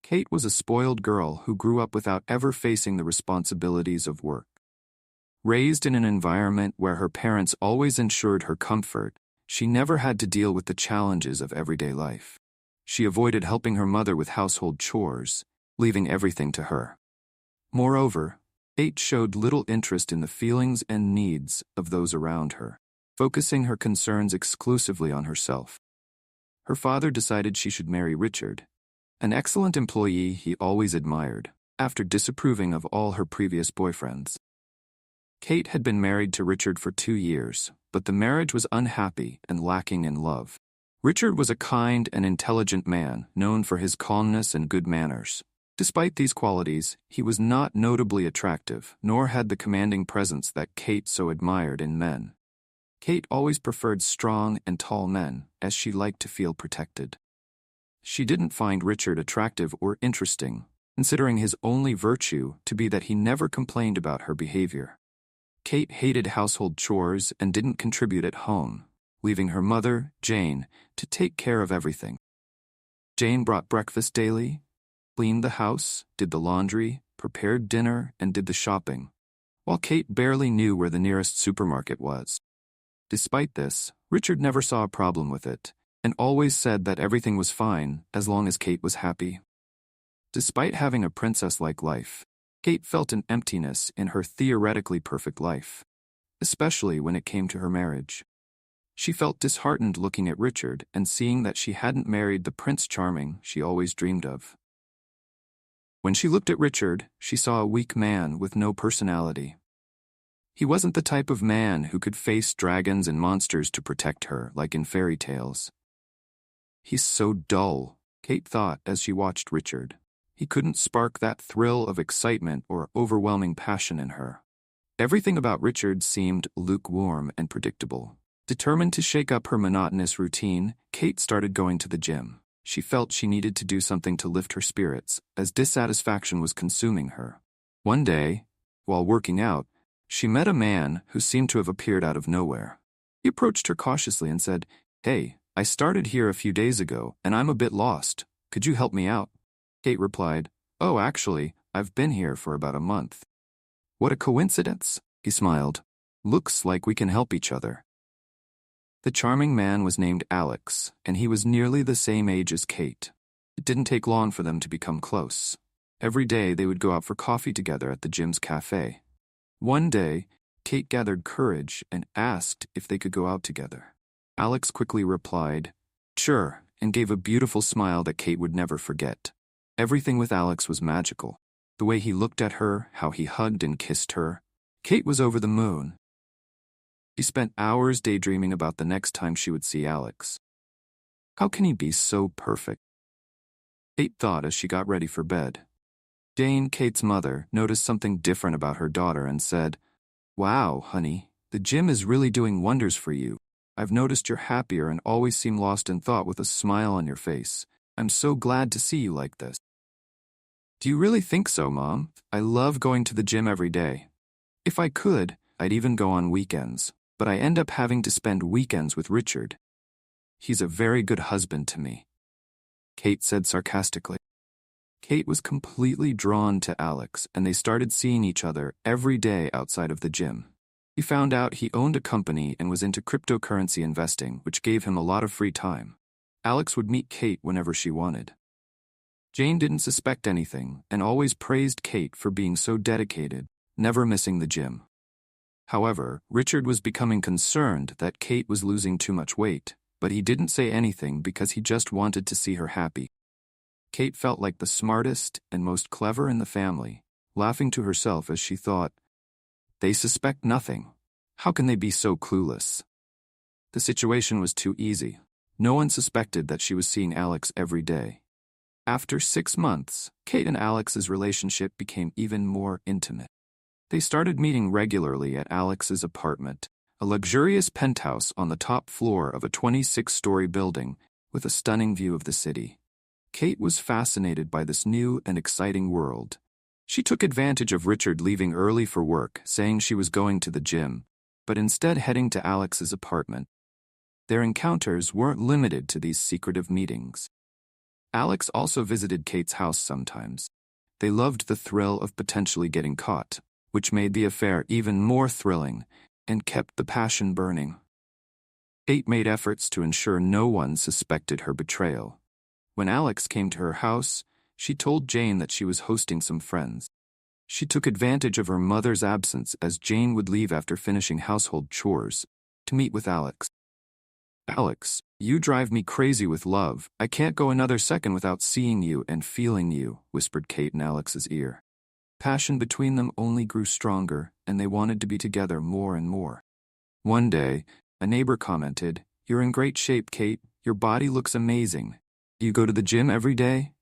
Kate was a spoiled girl who grew up without ever facing the responsibilities of work. Raised in an environment where her parents always ensured her comfort, she never had to deal with the challenges of everyday life. She avoided helping her mother with household chores, leaving everything to her. Moreover, Kate showed little interest in the feelings and needs of those around her, focusing her concerns exclusively on herself. Her father decided she should marry Richard, an excellent employee he always admired, after disapproving of all her previous boyfriends. Kate had been married to Richard for 2 years, but the marriage was unhappy and lacking in love. Richard was a kind and intelligent man, known for his calmness and good manners. Despite these qualities, he was not notably attractive, nor had the commanding presence that Kate so admired in men. Kate always preferred strong and tall men, as she liked to feel protected. She didn't find Richard attractive or interesting, considering his only virtue to be that he never complained about her behavior. Kate hated household chores and didn't contribute at home, leaving her mother, Jane, to take care of everything. Jane brought breakfast daily, cleaned the house, did the laundry, prepared dinner, and did the shopping, while Kate barely knew where the nearest supermarket was. Despite this, Richard never saw a problem with it, and always said that everything was fine as long as Kate was happy. Despite having a princess-like life, Kate felt an emptiness in her theoretically perfect life, especially when it came to her marriage. She felt disheartened looking at Richard and seeing that she hadn't married the Prince Charming she always dreamed of. When she looked at Richard, she saw a weak man with no personality. He wasn't the type of man who could face dragons and monsters to protect her, like in fairy tales. He's so dull, Kate thought as she watched Richard. He couldn't spark that thrill of excitement or overwhelming passion in her. Everything about Richard seemed lukewarm and predictable. Determined to shake up her monotonous routine, Kate started going to the gym. She felt she needed to do something to lift her spirits, as dissatisfaction was consuming her. One day, while working out, she met a man who seemed to have appeared out of nowhere. He approached her cautiously and said, "Hey, I started here a few days ago, and I'm a bit lost. Could you help me out?" Kate replied, "Oh, actually, I've been here for about a month." "What a coincidence," he smiled. "Looks like we can help each other." The charming man was named Alex, and he was nearly the same age as Kate. It didn't take long for them to become close. Every day they would go out for coffee together at the gym's cafe. One day, Kate gathered courage and asked if they could go out together. Alex quickly replied, "Sure," and gave a beautiful smile that Kate would never forget. Everything with Alex was magical. The way he looked at her, how he hugged and kissed her. Kate was over the moon. She spent hours daydreaming about the next time she would see Alex. How can he be so perfect? Kate thought as she got ready for bed. Jane, Kate's mother, noticed something different about her daughter and said, "Wow, honey, the gym is really doing wonders for you. I've noticed you're happier and always seem lost in thought with a smile on your face. I'm so glad to see you like this." "Do you really think so, Mom? I love going to the gym every day. If I could, I'd even go on weekends, but I end up having to spend weekends with Richard. He's a very good husband to me," Kate said sarcastically. Kate was completely drawn to Alex, and they started seeing each other every day outside of the gym. He found out he owned a company and was into cryptocurrency investing, which gave him a lot of free time. Alex would meet Kate whenever she wanted. Jane didn't suspect anything and always praised Kate for being so dedicated, never missing the gym. However, Richard was becoming concerned that Kate was losing too much weight, but he didn't say anything because he just wanted to see her happy. Kate felt like the smartest and most clever in the family, laughing to herself as she thought, "They suspect nothing. How can they be so clueless?" The situation was too easy. No one suspected that she was seeing Alex every day. After 6 months, Kate and Alex's relationship became even more intimate. They started meeting regularly at Alex's apartment, a luxurious penthouse on the top floor of a 26-story building with a stunning view of the city. Kate was fascinated by this new and exciting world. She took advantage of Richard leaving early for work, saying she was going to the gym, but instead heading to Alex's apartment. Their encounters weren't limited to these secretive meetings. Alex also visited Kate's house sometimes. They loved the thrill of potentially getting caught, which made the affair even more thrilling and kept the passion burning. Kate made efforts to ensure no one suspected her betrayal. When Alex came to her house, she told Jane that she was hosting some friends. She took advantage of her mother's absence as Jane would leave after finishing household chores to meet with Alex. "Alex, you drive me crazy with love. I can't go another second without seeing you and feeling you," whispered Kate in Alex's ear. Passion between them only grew stronger, and they wanted to be together more and more. One day, a neighbor commented, "You're in great shape, Kate. Your body looks amazing. You go to the gym every day?"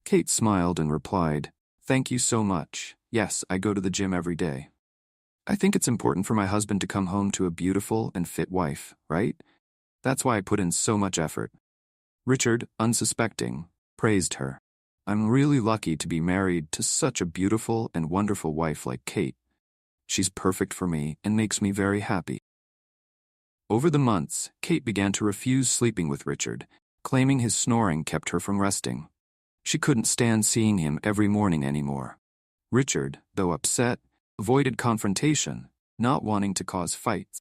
Kate smiled and replied, "Thank you so much. Yes, I go to the gym every day. I think it's important for my husband to come home to a beautiful and fit wife, right? That's why I put in so much effort." Richard, unsuspecting, praised her. "I'm really lucky to be married to such a beautiful and wonderful wife like Kate. She's perfect for me and makes me very happy." Over the months, Kate began to refuse sleeping with Richard, claiming his snoring kept her from resting. She couldn't stand seeing him every morning anymore. Richard, though upset, avoided confrontation, not wanting to cause fights.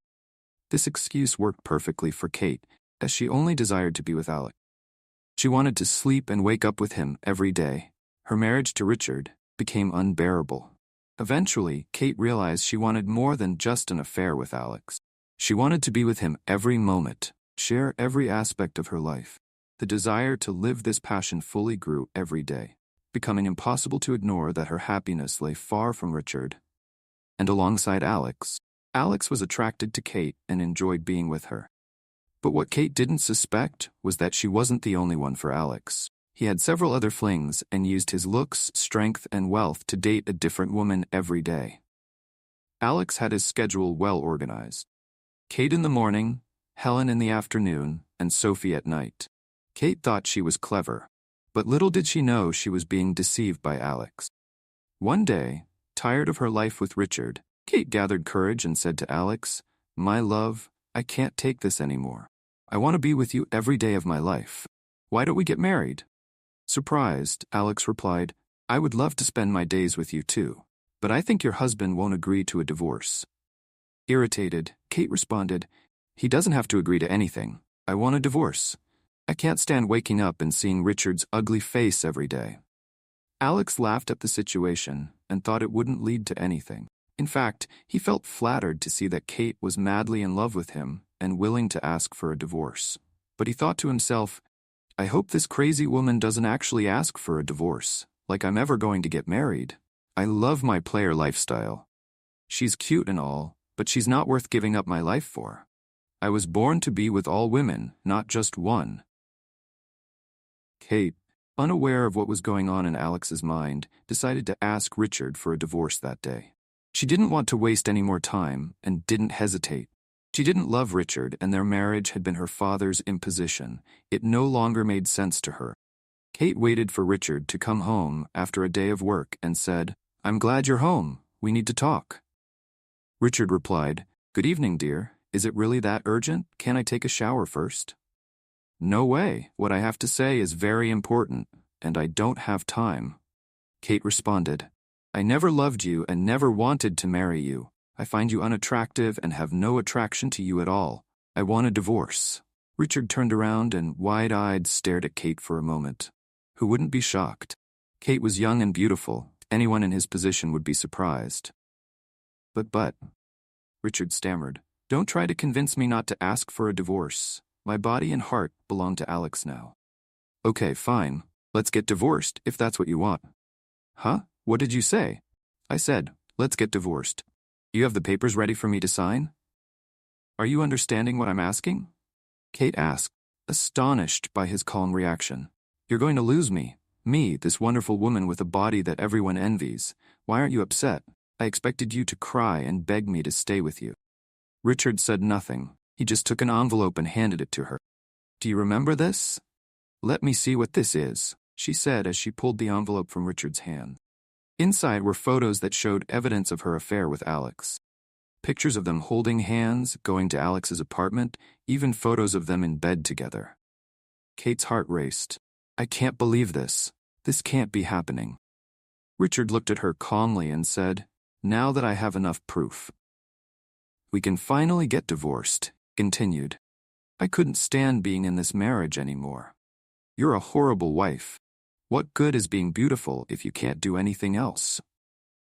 This excuse worked perfectly for Kate, as she only desired to be with Alex. She wanted to sleep and wake up with him every day. Her marriage to Richard became unbearable. Eventually, Kate realized she wanted more than just an affair with Alex. She wanted to be with him every moment, share every aspect of her life. The desire to live this passion fully grew every day, becoming impossible to ignore that her happiness lay far from Richard. And alongside Alex, Alex was attracted to Kate and enjoyed being with her. But what Kate didn't suspect was that she wasn't the only one for Alex. He had several other flings and used his looks, strength, and wealth to date a different woman every day. Alex had his schedule well organized. Kate in the morning, Helen in the afternoon, and Sophie at night. Kate thought she was clever, but little did she know she was being deceived by Alex. One day, tired of her life with Richard, Kate gathered courage and said to Alex, "My love, I can't take this anymore. I want to be with you every day of my life. Why don't we get married?" Surprised, Alex replied, "I would love to spend my days with you too, but I think your husband won't agree to a divorce." Irritated, Kate responded, "He doesn't have to agree to anything. I want a divorce. I can't stand waking up and seeing Richard's ugly face every day." Alex laughed at the situation and thought it wouldn't lead to anything. In fact, he felt flattered to see that Kate was madly in love with him and willing to ask for a divorce. But he thought to himself, "I hope this crazy woman doesn't actually ask for a divorce, like I'm ever going to get married. I love my player lifestyle. She's cute and all, but she's not worth giving up my life for. I was born to be with all women, not just one." Kate, unaware of what was going on in Alex's mind, decided to ask Richard for a divorce that day. She didn't want to waste any more time and didn't hesitate. She didn't love Richard, and their marriage had been her father's imposition. It no longer made sense to her. Kate waited for Richard to come home after a day of work and said, "I'm glad you're home. We need to talk." Richard replied, "Good evening, dear. Is it really that urgent? Can I take a shower first?" "No way. What I have to say is very important, and I don't have time." Kate responded, "I never loved you and never wanted to marry you. I find you unattractive and have no attraction to you at all. I want a divorce." Richard turned around and wide-eyed stared at Kate for a moment. Who wouldn't be shocked? Kate was young and beautiful. Anyone in his position would be surprised. But, Richard stammered, "Don't try to convince me not to ask for a divorce. My body and heart belong to Alex now." "Okay, fine. Let's get divorced if that's what you want." "Huh? What did you say?" "I said, let's get divorced. You have the papers ready for me to sign?" "Are you understanding what I'm asking?" Kate asked, astonished by his calm reaction. "You're going to lose me. Me, this wonderful woman with a body that everyone envies. Why aren't you upset? I expected you to cry and beg me to stay with you." Richard said nothing. He just took an envelope and handed it to her. "Do you remember this?" "Let me see what this is," she said as she pulled the envelope from Richard's hand. Inside were photos that showed evidence of her affair with Alex. Pictures of them holding hands, going to Alex's apartment, even photos of them in bed together. Kate's heart raced. I can't believe this. This can't be happening. Richard looked at her calmly and said, now that I have enough proof. We can finally get divorced, continued. I couldn't stand being in this marriage anymore. You're a horrible wife. What good is being beautiful if you can't do anything else?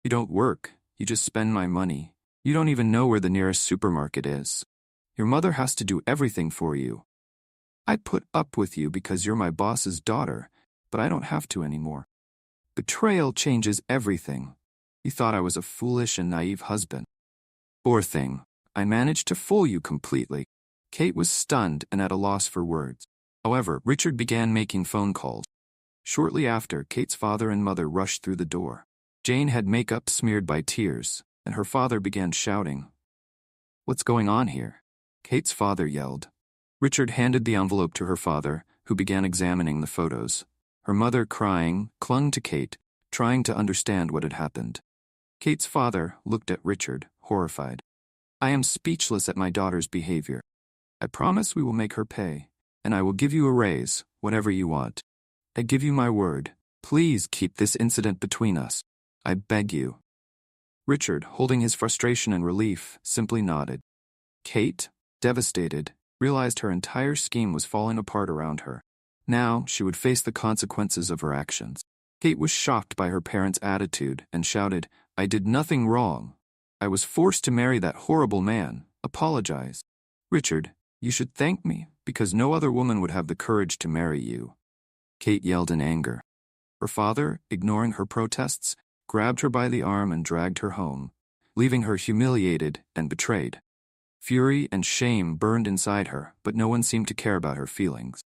You don't work, you just spend my money. You don't even know where the nearest supermarket is. Your mother has to do everything for you. I put up with you because you're my boss's daughter, but I don't have to anymore. Betrayal changes everything. You thought I was a foolish and naive husband. Poor thing, I managed to fool you completely. Kate was stunned and at a loss for words. However, Richard began making phone calls. Shortly after, Kate's father and mother rushed through the door. Jane had makeup smeared by tears, and her father began shouting. What's going on here? Kate's father yelled. Richard handed the envelope to her father, who began examining the photos. Her mother, crying, clung to Kate, trying to understand what had happened. Kate's father looked at Richard, horrified. I am speechless at my daughter's behavior. I promise we will make her pay, and I will give you a raise, whatever you want. I give you my word. Please keep this incident between us. I beg you. Richard, holding his frustration and relief, simply nodded. Kate, devastated, realized her entire scheme was falling apart around her. Now she would face the consequences of her actions. Kate was shocked by her parents' attitude and shouted, I did nothing wrong. I was forced to marry that horrible man. Apologize. Richard, you should thank me, because no other woman would have the courage to marry you. Kate yelled in anger. Her father, ignoring her protests, grabbed her by the arm and dragged her home, leaving her humiliated and betrayed. Fury and shame burned inside her, but no one seemed to care about her feelings.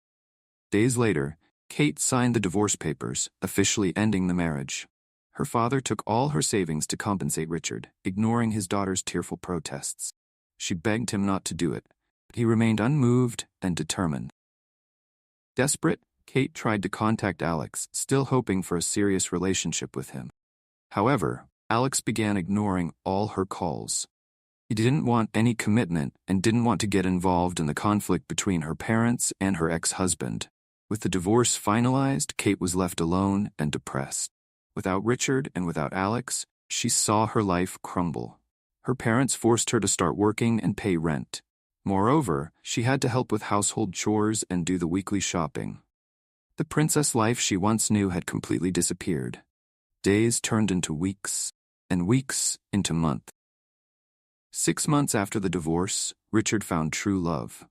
Days later, Kate signed the divorce papers, officially ending the marriage. Her father took all her savings to compensate Richard, ignoring his daughter's tearful protests. She begged him not to do it, but he remained unmoved and determined. Desperate, Kate tried to contact Alex, still hoping for a serious relationship with him. However, Alex began ignoring all her calls. He didn't want any commitment and didn't want to get involved in the conflict between her parents and her ex-husband. With the divorce finalized, Kate was left alone and depressed. Without Richard and without Alex, she saw her life crumble. Her parents forced her to start working and pay rent. Moreover, she had to help with household chores and do the weekly shopping. The princess life she once knew had completely disappeared. Days turned into weeks, and weeks into months. 6 months after the divorce, Richard found true love.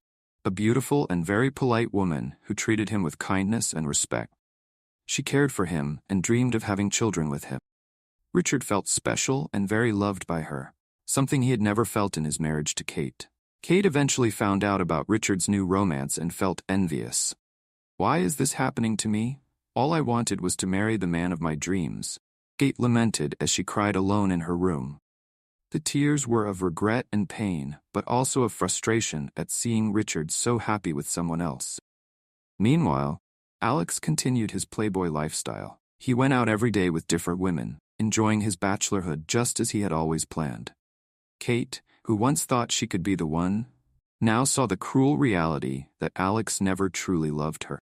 A beautiful and very polite woman who treated him with kindness and respect. She cared for him and dreamed of having children with him. Richard felt special and very loved by her, something he had never felt in his marriage to Kate. Kate eventually found out about Richard's new romance and felt envious. Why is this happening to me? All I wanted was to marry the man of my dreams. Kate lamented as she cried alone in her room. The tears were of regret and pain, but also of frustration at seeing Richard so happy with someone else. Meanwhile, Alex continued his playboy lifestyle. He went out every day with different women, enjoying his bachelorhood just as he had always planned. Kate, who once thought she could be the one, now saw the cruel reality that Alex never truly loved her.